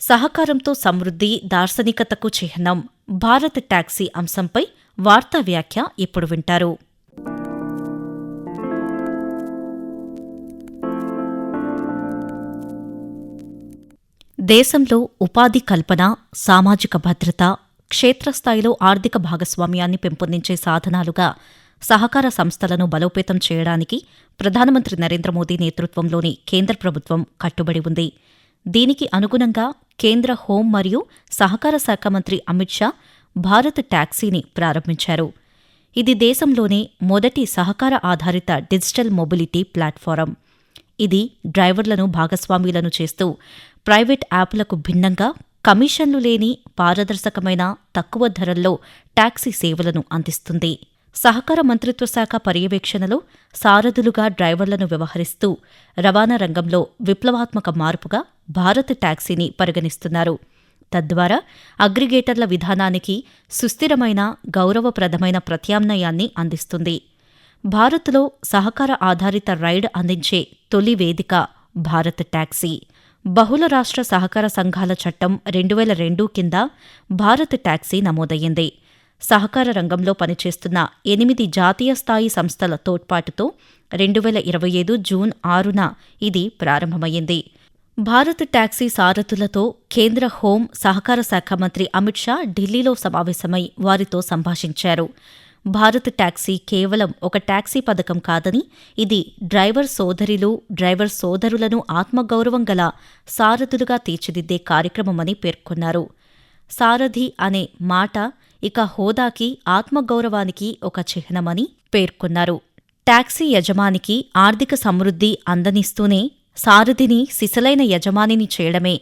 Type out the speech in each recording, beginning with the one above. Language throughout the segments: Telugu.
సహకారంతో సమృద్ధి, దార్శనికతకు చిహ్నం భారత్ టాక్సీ అంశంపై వార్తా వ్యాఖ్య ఇప్పుడు వింటారు. దేశంలో ఉపాధి కల్పన, సామాజిక భద్రత, క్షేత్రస్థాయిలో ఆర్థిక భాగస్వామ్యాన్ని పెంపొందించే సాధనాలుగా సహకార సంస్థలను బలోపేతం చేయడానికి ప్రధానమంత్రి నరేంద్ర మోదీ నేతృత్వంలోని కేంద్ర ప్రభుత్వం కట్టుబడి ఉంది. దీనికి అనుగుణంగా కేంద్ర హోం మరియు సహకార శాఖ మంత్రి అమిత్ షా భారత్ టాక్సీని ప్రారంభించారు. ఇది దేశంలోనే మొదటి సహకార ఆధారిత డిజిటల్ మొబిలిటీ ప్లాట్ఫారం. ఇది డ్రైవర్లను భాగస్వామ్యులను చేస్తూ ప్రైవేట్ యాప్లకు భిన్నంగా కమిషన్లు లేని, పారదర్శకమైన, తక్కువ ధరల్లో టాక్సీ సేవలను అందిస్తుంది. సహకార మంత్రిత్వ శాఖ పర్యవేక్షణలో సారథులుగా డ్రైవర్లను వ్యవహరిస్తూ రవాణా రంగంలో విప్లవాత్మక మార్పుగా భారత్ టాక్సీని పరిగణిస్తున్నారు. తద్వారా అగ్రిగేటర్ల విధానానికి సుస్థిరమైన, గౌరవప్రదమైన ప్రత్యామ్నాయాన్ని అందిస్తుంది. భారత్లో సహకార ఆధారిత రైడ్ అందించే తొలి వేదిక భారత్ టాక్సీ. బహుళ రాష్ట్ర సహకార సంఘాల చట్టం 2002 కింద భారత్ టాక్సీ నమోదయ్యింది. సహకార రంగంలో పనిచేస్తున్న 8 జాతీయ స్థాయి సంస్థల తోడ్పాటుతో 2025 జూన్ 6న ఇది ప్రారంభమైంది. భారత్ టాక్సీ సారథులతో కేంద్ర హోం, సహకార శాఖ మంత్రి అమిత్ షా ఢిల్లీలో సమావేశమై వారితో సంభాషించారు. భారత్ టాక్సీ కేవలం ఒక టాక్సీ పథకం కాదని, ఇది డ్రైవర్ సోదరిలు, డ్రైవర్ సోదరులను ఆత్మగౌరవం గల సారథులుగా తీర్చిదిద్దే కార్యక్రమమని పేర్కొన్నారు. సారథి అనే మాట ఇక హోదాకి, ఆత్మగౌరవానికి ఒక చిహ్నమని పేర్కొన్నారు. టాక్సీ యజమానికి ఆర్థిక సమృద్ధి అందనిస్తూనే సారథిని సిసలైన యజమానిని చేయడమే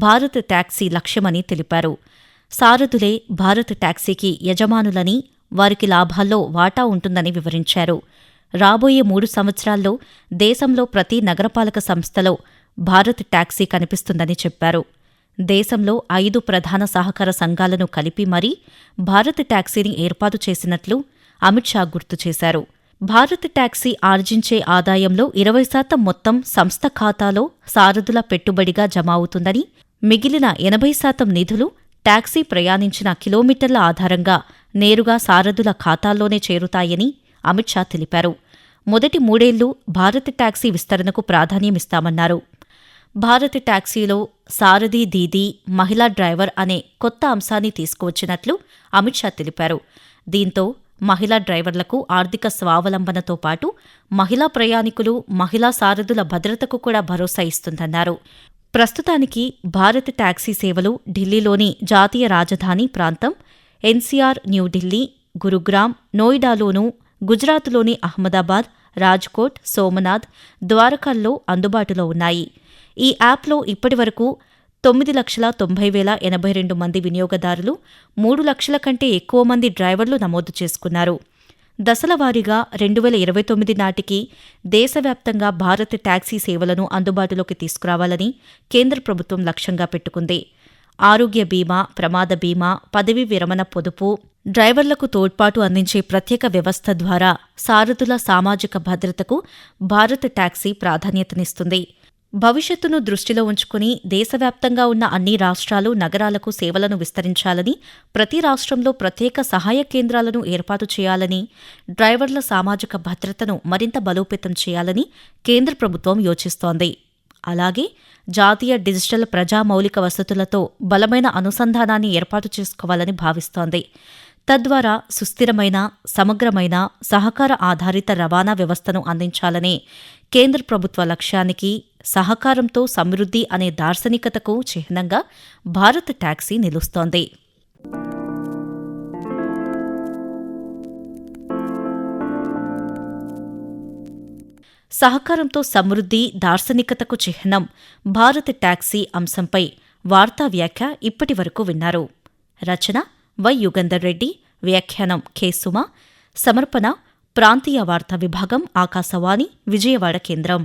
భారత్ టాక్సీ లక్ష్యమని తెలిపారు. సారథులే భారత్ టాక్సీకి యజమానులని, వారికి లాభాల్లో వాటా ఉంటుందని వివరించారు. రాబోయే 3 సంవత్సరాల్లో దేశంలో ప్రతి నగరపాలక సంస్థలో భారత్ టాక్సీ కనిపిస్తుందని చెప్పారు. దేశంలో 5 ప్రధాన సహకార సంఘాలను కలిపి మరీ భారత్ టాక్సీని ఏర్పాటు చేసినట్లు అమిత్ షా గుర్తు చేశారు. భారత్ టాక్సీ ఆర్జించే ఆదాయంలో 20% మొత్తం సంస్థ ఖాతాలో సారథుల పెట్టుబడిగా జమ అవుతుందని, మిగిలిన 80% నిధులు టాక్సీ ప్రయాణించిన కిలోమీటర్ల ఆధారంగా నేరుగా సారథుల ఖాతాల్లోనే చేరుతాయని అమిత్ షా తెలిపారు. మొదటి 3 ఏళ్లు భారత్ టాక్సీ విస్తరణకు ప్రాధాన్యమిస్తామన్నారు. భారత్ టాక్సీలో సారథి దీదీ, మహిళా డ్రైవర్ అనే కొత్త అంశాన్ని తీసుకువచ్చినట్లు అమిత్ షా తెలిపారు. దీంతో మహిళా డ్రైవర్లకు ఆర్థిక స్వావలంబనతో పాటు మహిళా ప్రయాణికులు, మహిళా సారథుల భద్రతకు కూడా భరోసా ఇస్తుందన్నారు. ప్రస్తుతానికి భారత్ టాక్సీ సేవలు ఢిల్లీలోని జాతీయ రాజధాని ప్రాంతం, ఎన్సీఆర్, న్యూఢిల్లీ, గురుగ్రామ్, నోయిడాలోనూ, గుజరాత్లోని అహ్మదాబాద్, రాజ్కోట్, సోమనాథ్, ద్వారకాల్లో అందుబాటులో ఉన్నాయి. ఈ యాప్లో ఇప్పటివరకు 9,90,082 మంది వినియోగదారులు, 3 లక్షల కంటే ఎక్కువ మంది డ్రైవర్లు నమోదు చేసుకున్నారు. దశలవారీగా 2029 నాటికి దేశవ్యాప్తంగా భారత్ టాక్సీ సేవలను అందుబాటులోకి తీసుకురావాలని కేంద్ర ప్రభుత్వం లక్ష్యంగా పెట్టుకుంది. ఆరోగ్య బీమా, ప్రమాద బీమా, పదవీ విరమణ పొదుపు, డ్రైవర్లకు తోడ్పాటు అందించే ప్రత్యేక వ్యవస్థ ద్వారా సారథుల సామాజిక భద్రతకు భారత్ టాక్సీ ప్రాధాన్యతనిస్తుంది. భవిష్యత్తును దృష్టిలో ఉంచుకుని దేశవ్యాప్తంగా ఉన్న అన్ని రాష్ట్రాలు, నగరాలకు సేవలను విస్తరించాలని, ప్రతి రాష్ట్రంలో ప్రత్యేక సహాయ కేంద్రాలను ఏర్పాటు చేయాలని, డ్రైవర్ల సామాజిక భద్రతను మరింత బలోపేతం చేయాలని కేంద్ర ప్రభుత్వం యోచిస్తోంది. అలాగే జాతీయ డిజిటల్ ప్రజా మౌలిక వసతులతో బలమైన అనుసంధానాన్ని ఏర్పాటు చేసుకోవాలని భావిస్తోంది. తద్వారా సుస్థిరమైన, సమగ్రమైన, సహకార ఆధారిత రవాణా వ్యవస్థను అందించాలనే కేంద్ర ప్రభుత్వ లక్ష్యానికి సహకారంతో సమృద్ధి అనే దార్శనికతకు చిహ్నంగా భారత్ టాక్సీ నిలుస్తోంది. సహకారంతో సమృద్ధి, దార్శనికతకు చిహ్నం భారత్ టాక్సీ అంశంపై వార్తా వ్యాఖ్య ఇప్పటివరకు విన్నారు. రచన వై. యుగంధర్ రెడ్డి, వ్యాఖ్యానం కె. సుమ, సమర్పణ ప్రాంతీయ వార్తా విభాగం, ఆకాశవాణి, విజయవాడ కేంద్రం.